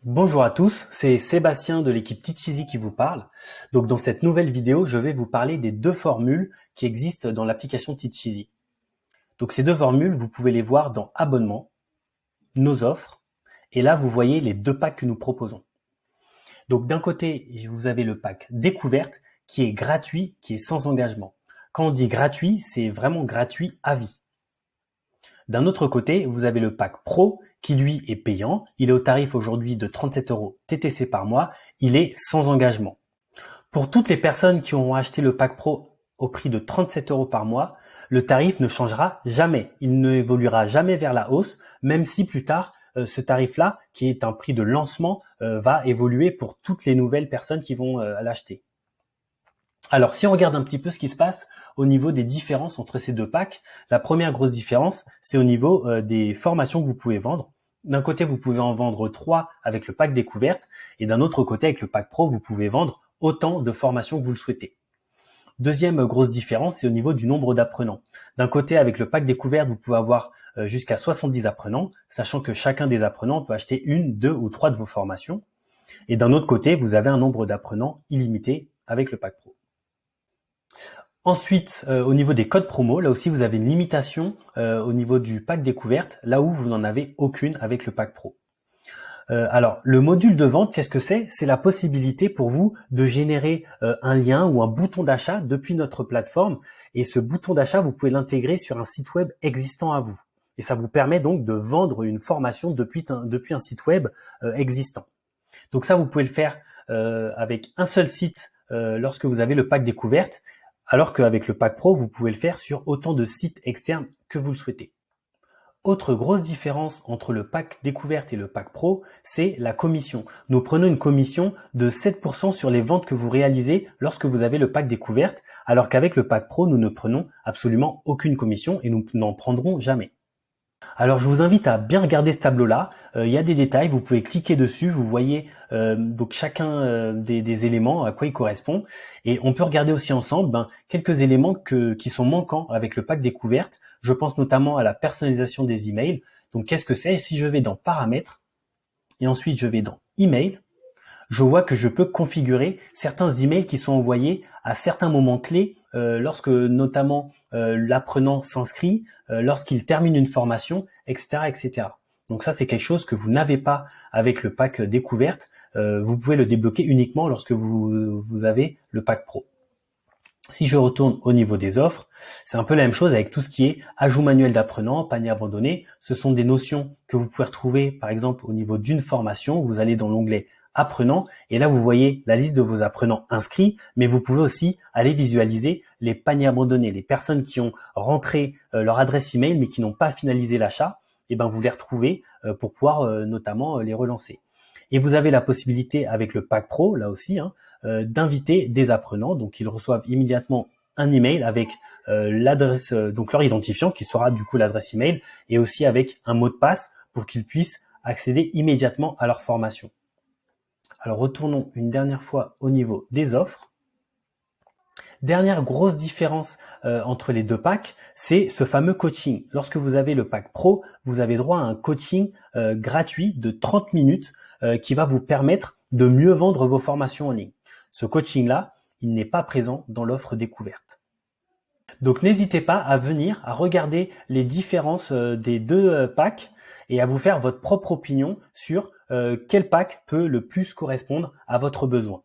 Bonjour à tous, c'est Sébastien de l'équipe Teacheasy qui vous parle. Donc dans cette nouvelle vidéo, je vais vous parler des deux formules qui existent dans l'application Teacheasy. Donc ces deux formules, vous pouvez les voir dans Abonnement, Nos offres, et là vous voyez les deux packs que nous proposons. Donc d'un côté, vous avez le pack Découverte qui est gratuit, qui est sans engagement. Quand on dit gratuit, c'est vraiment gratuit à vie. D'un autre côté, vous avez le pack Pro qui lui est payant. Il est au tarif aujourd'hui de 37 € TTC par mois. Il est sans engagement. Pour toutes les personnes qui auront acheté le pack Pro au prix de 37 € par mois, le tarif ne changera jamais. Il ne évoluera jamais vers la hausse, même si plus tard, ce tarif-là, qui est un prix de lancement, va évoluer pour toutes les nouvelles personnes qui vont l'acheter. Alors, si on regarde un petit peu ce qui se passe au niveau des différences entre ces deux packs, la première grosse différence, c'est au niveau des formations que vous pouvez vendre. D'un côté, vous pouvez en vendre 3 avec le pack découverte, et d'un autre côté, avec le pack pro, vous pouvez vendre autant de formations que vous le souhaitez. Deuxième grosse différence, c'est au niveau du nombre d'apprenants. D'un côté, avec le pack découverte, vous pouvez avoir jusqu'à 70 apprenants, sachant que chacun des apprenants peut acheter 1, 2 ou 3 de vos formations. Et d'un autre côté, vous avez un nombre d'apprenants illimité avec le pack pro. Ensuite, au niveau des codes promo, là aussi vous avez une limitation au niveau du pack découverte, là où vous n'en avez aucune avec le pack pro. Alors, le module de vente, qu'est-ce que c'est? C'est la possibilité pour vous de générer un lien ou un bouton d'achat depuis notre plateforme. Et ce bouton d'achat, vous pouvez l'intégrer sur un site web existant à vous. Et ça vous permet donc de vendre une formation depuis un site web existant. Donc ça, vous pouvez le faire avec un seul site lorsque vous avez le pack découverte, alors qu'avec le pack pro, vous pouvez le faire sur autant de sites externes que vous le souhaitez. Autre grosse différence entre le pack découverte et le pack pro, c'est la commission. Nous prenons une commission de 7% sur les ventes que vous réalisez lorsque vous avez le pack découverte, alors qu'avec le pack pro, nous ne prenons absolument aucune commission et nous n'en prendrons jamais. Alors je vous invite à bien regarder ce tableau-là. Il y a des détails, vous pouvez cliquer dessus, vous voyez donc chacun des éléments à quoi il correspond. Et on peut regarder aussi ensemble quelques éléments qui sont manquants avec le pack découverte. Je pense notamment à la personnalisation des emails. Donc qu'est-ce que c'est? Si je vais dans Paramètres et ensuite je vais dans Email, je vois que je peux configurer certains emails qui sont envoyés à certains moments clés lorsque notamment l'apprenant s'inscrit, lorsqu'il termine une formation, etc., etc. Donc ça, c'est quelque chose que vous n'avez pas avec le pack découverte. Vous pouvez le débloquer uniquement lorsque vous avez le pack pro. Si je retourne au niveau des offres, c'est un peu la même chose avec tout ce qui est ajout manuel d'apprenant, panier abandonné. Ce sont des notions que vous pouvez retrouver par exemple au niveau d'une formation. Vous allez dans l'onglet apprenants et là vous voyez la liste de vos apprenants inscrits, mais vous pouvez aussi aller visualiser les paniers abandonnés, les personnes qui ont rentré leur adresse email mais qui n'ont pas finalisé l'achat. Et ben vous les retrouvez pour pouvoir notamment les relancer. Et vous avez la possibilité avec le pack pro là aussi d'inviter des apprenants, donc ils reçoivent immédiatement un email avec l'adresse, donc leur identifiant qui sera du coup l'adresse email, et aussi avec un mot de passe pour qu'ils puissent accéder immédiatement à leur formation. Alors retournons une dernière fois au niveau des offres. Dernière grosse différence entre les deux packs, c'est ce fameux coaching. Lorsque vous avez le pack pro, vous avez droit à un coaching gratuit de 30 minutes qui va vous permettre de mieux vendre vos formations en ligne. Ce coaching-là, il n'est pas présent dans l'offre découverte. Donc n'hésitez pas à venir, à regarder les différences des deux packs et à vous faire votre propre opinion sur quel pack peut le plus correspondre à votre besoin.